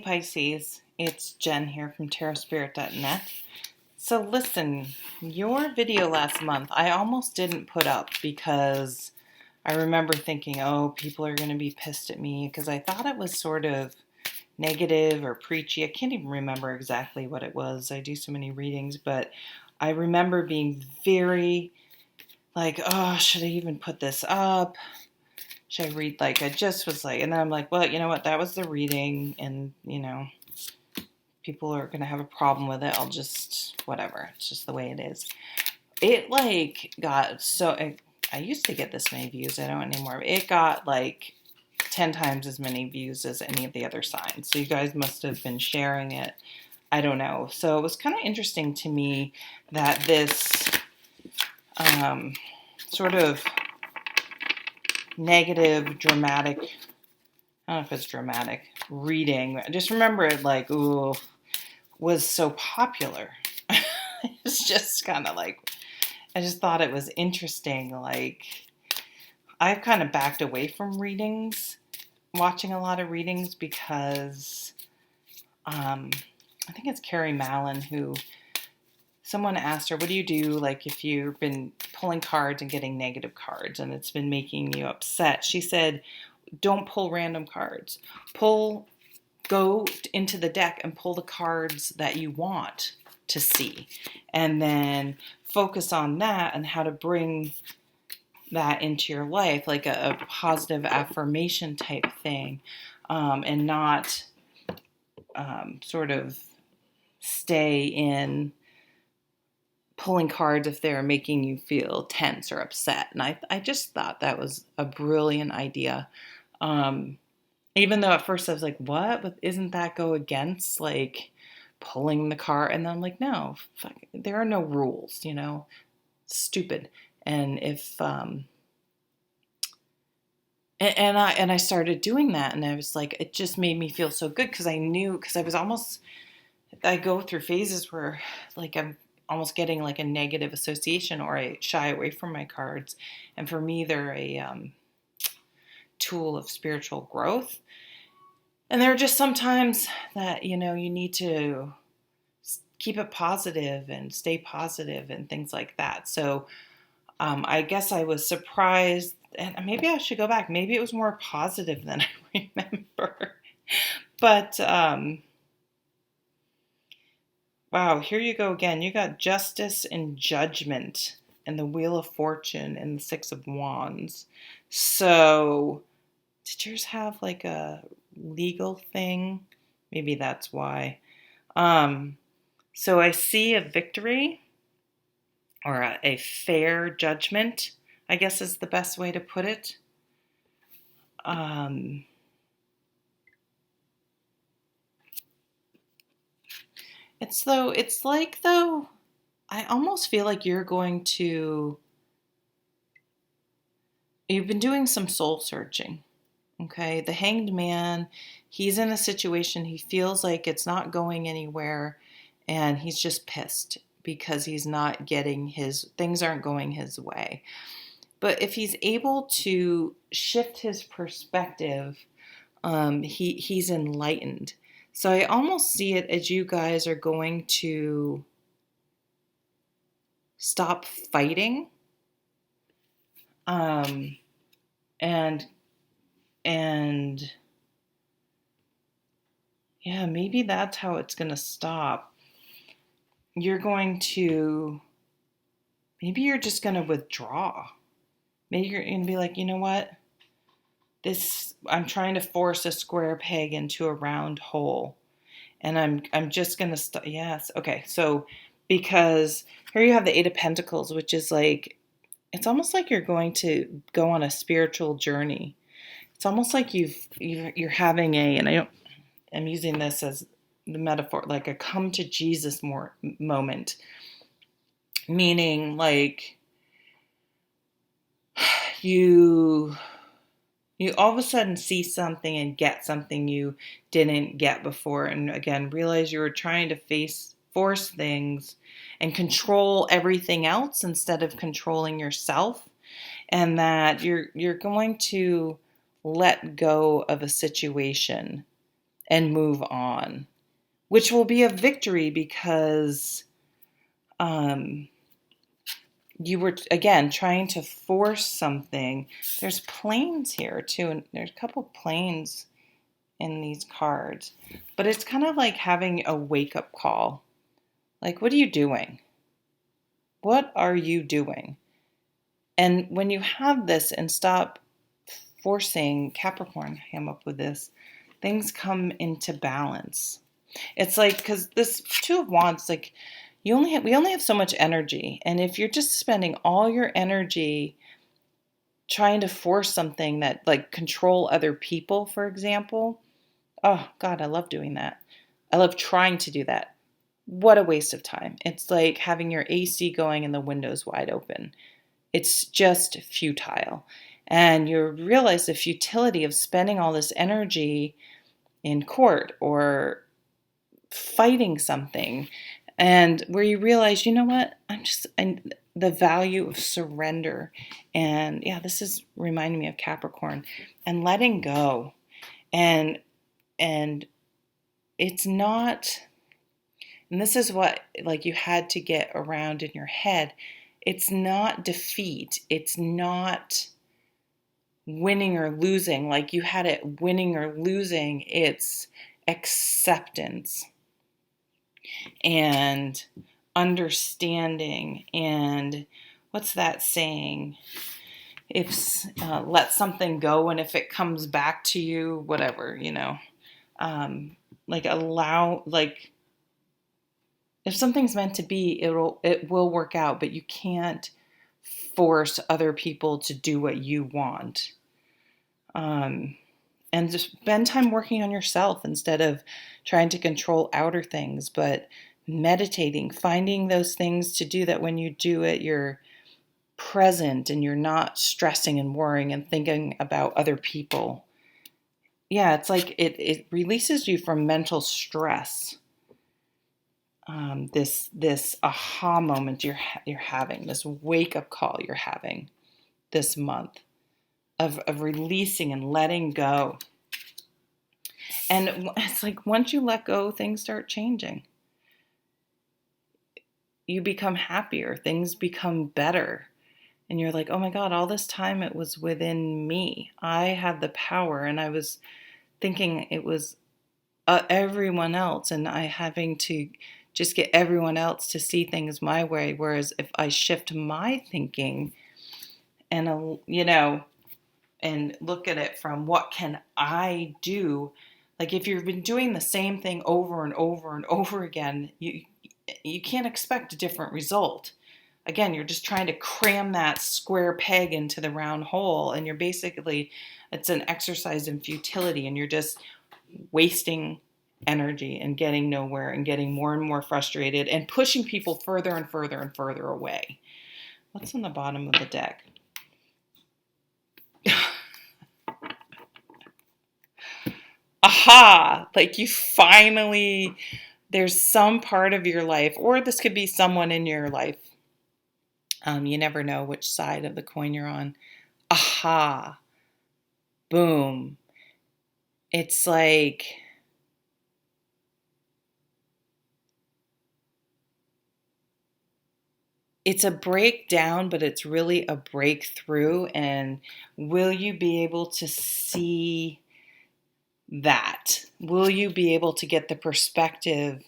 Pisces, it's Jen here from TarotSpirit.net. So listen, your video last month, I almost didn't put up because I remember thinking, oh, people are going to be pissed at me because I thought it was sort of negative or preachy. I can't even remember exactly what it was. I do so many readings, but I remember being very like, oh, should I even put this up? Should I read, like, I just was like, and then I'm like, well, you know what, that was the reading, and, people are going to have a problem with it. I'll just, whatever, it's just the way it is. It, like, got so, I used to get this many views, I don't anymore. It got, like, 10 times as many views as any of the other signs, so you guys must have been sharing it. I don't know. So it was kind of interesting to me that this sort of negative, dramatic, I don't know if it's dramatic, reading. I just remember it like, ooh, was so popular. It's just kind of like, I just thought it was interesting. Like, I've kind of backed away from readings, watching a lot of readings because I think it's Carrie Mallon who, someone asked her, what do you do like if you've been pulling cards and getting negative cards and it's been making you upset? She said, don't pull random cards. Go into the deck and pull the cards that you want to see. And then focus on that and how to bring that into your life, like a positive affirmation type thing, and not sort of stay in pulling cards if they're making you feel tense or upset. And I just thought that was a brilliant idea. Even though at first I was like, what? But isn't that go against like pulling the card? And then I'm like, no, fuck, there are no rules, stupid. And if, and I started doing that and I was like, it just made me feel so good because I go through phases where like I'm almost getting like a negative association or I shy away from my cards. And for me, they're a tool of spiritual growth. And there are just sometimes that, you need to keep it positive and stay positive and things like that. So I guess I was surprised, and maybe I should go back. Maybe it was more positive than I remember. But wow, here you go again. You got justice and judgment and the Wheel of Fortune and the Six of Wands. So did yours have like a legal thing? Maybe that's why. So I see a victory or a fair judgment, I guess is the best way to put it. It's like though, I almost feel like you've been doing some soul searching. Okay, the Hanged Man, he's in a situation, he feels like it's not going anywhere, and he's just pissed because he's not getting things aren't going his way. But if he's able to shift his perspective, he's enlightened. So I almost see it as you guys are going to stop fighting, and yeah, maybe that's how it's going to stop. Maybe you're just going to withdraw. Maybe you're going to be like, you know what? I'm trying to force a square peg into a round hole. And I'm just going to yes. Okay. So, because here you have the Eight of Pentacles, which is like, it's almost like you're going to go on a spiritual journey. It's almost like you're having I'm using this as the metaphor, like a come to Jesus moment, meaning like you all of a sudden see something and get something you didn't get before, and again realize you were trying to force things and control everything else instead of controlling yourself, and that you're going to let go of a situation and move on, which will be a victory because you were, again, trying to force something. There's planes here too, and there's a couple planes in these cards, but it's kind of like having a wake-up call. Like, what are you doing? What are you doing? And when you have this and stop forcing, Capricorn came up with this, things come into balance. It's like, because this Two of Wands, like, we only have so much energy, and if you're just spending all your energy trying to force something that, like, control other people, for example, oh God, I love doing that. I love trying to do that. What a waste of time. It's like having your AC going and the windows wide open. It's just futile. And you realize the futility of spending all this energy in court or fighting something, and where you realize, you know what, the value of surrender. And yeah, this is reminding me of Capricorn and letting go. And it's not, and this is what, like, you had to get around in your head. It's not defeat. It's not winning or losing. Like, you had it winning or losing. It's acceptance and understanding. And what's that saying? If let something go, and if it comes back to you, whatever, like, allow, like, if something's meant to be, it will work out, but you can't force other people to do what you want. And just spend time working on yourself instead of trying to control outer things, but meditating, finding those things to do that when you do it, you're present and you're not stressing and worrying and thinking about other people. Yeah, it's like it releases you from mental stress. This aha moment you're having, this wake up call you're having this month of releasing and letting go. And it's like, once you let go, things start changing. You become happier, things become better. And you're like, oh my God, all this time it was within me. I had the power, and I was thinking it was everyone else, and I having to just get everyone else to see things my way. Whereas if I shift my thinking and, and look at it from what can I do? Like, if you've been doing the same thing over and over and over again, you can't expect a different result. Again, you're just trying to cram that square peg into the round hole, and it's an exercise in futility, and you're just wasting energy and getting nowhere and getting more and more frustrated and pushing people further and further and further away. What's on the bottom of the deck? Aha! Like, you finally, there's some part of your life, or this could be someone in your life. You never know which side of the coin you're on. Aha! Boom. It's like, it's a breakdown, but it's really a breakthrough. And will you be able to see that? Will you be able to get the perspective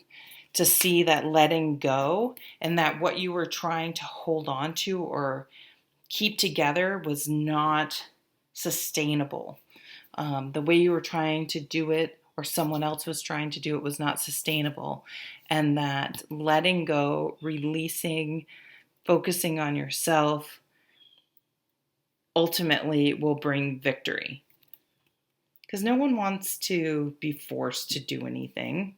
to see that letting go, and that what you were trying to hold on to or keep together was not sustainable? The way you were trying to do it, or someone else was trying to do it, was not sustainable. And that letting go, releasing, focusing on yourself, ultimately will bring victory. Because no one wants to be forced to do anything.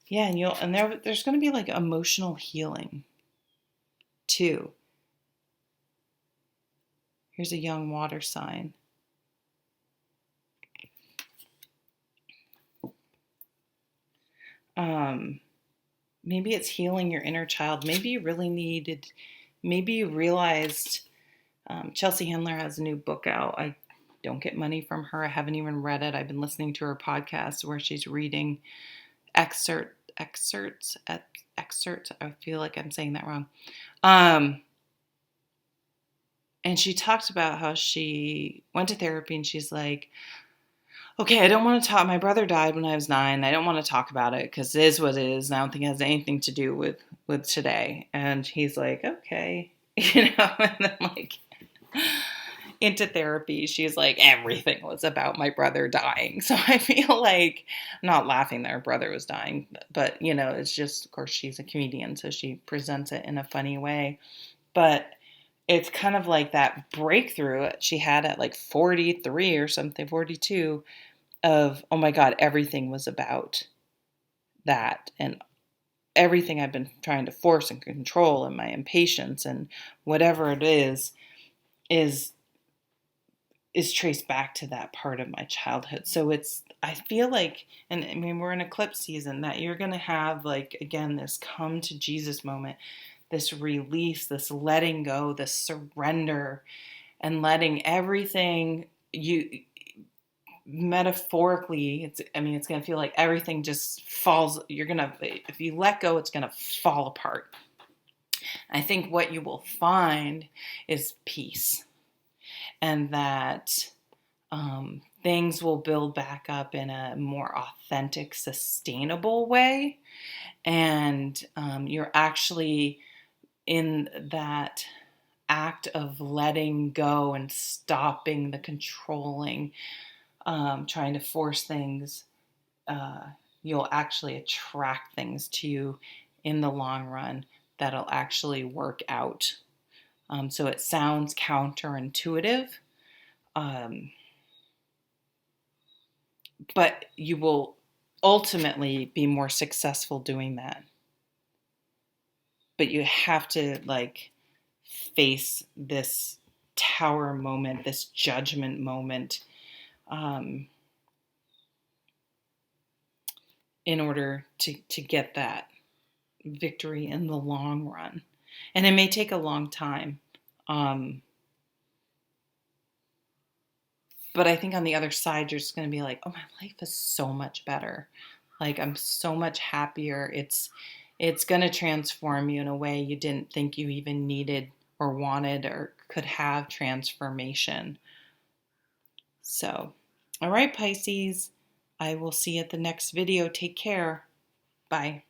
Yeah, and there's going to be, like, emotional healing too. Here's a young water sign. Maybe it's healing your inner child. Maybe you realized, Chelsea Handler has a new book out. don't get money from her. I haven't even read it. I've been listening to her podcast where she's reading excerpts. I feel like I'm saying that wrong. And she talked about how she went to therapy and she's like, okay, I don't want to talk. My brother died when I was 9. I don't want to talk about it because it is what it is. And I don't think it has anything to do with today. And he's like, okay, and then like into therapy, she's like, everything was about my brother dying. So I feel like, I'm not laughing that her brother was dying, but it's just, of course, she's a comedian, so she presents it in a funny way. But it's kind of like that breakthrough she had at like 43 or something, 42, of, oh my God, everything was about that. And everything I've been trying to force and control and my impatience and whatever it is traced back to that part of my childhood. So I feel like, and I mean, we're in eclipse season, that you're going to have, like, again, this come to Jesus moment, this release, this letting go, this surrender, and letting everything, metaphorically, it's going to feel like everything just falls. If you let go, it's going to fall apart. I think what you will find is peace, and that things will build back up in a more authentic, sustainable way. And you're actually in that act of letting go and stopping the controlling, trying to force things. You'll actually attract things to you in the long run that'll actually work out. So it sounds counterintuitive, but you will ultimately be more successful doing that. But you have to, like, face this tower moment, this judgment moment, in order to get that victory in the long run. And it may take a long time. But I think on the other side, you're just going to be like, oh, my life is so much better. Like, I'm so much happier. It's going to transform you in a way you didn't think you even needed or wanted or could have transformation. So, all right, Pisces, I will see you at the next video. Take care. Bye.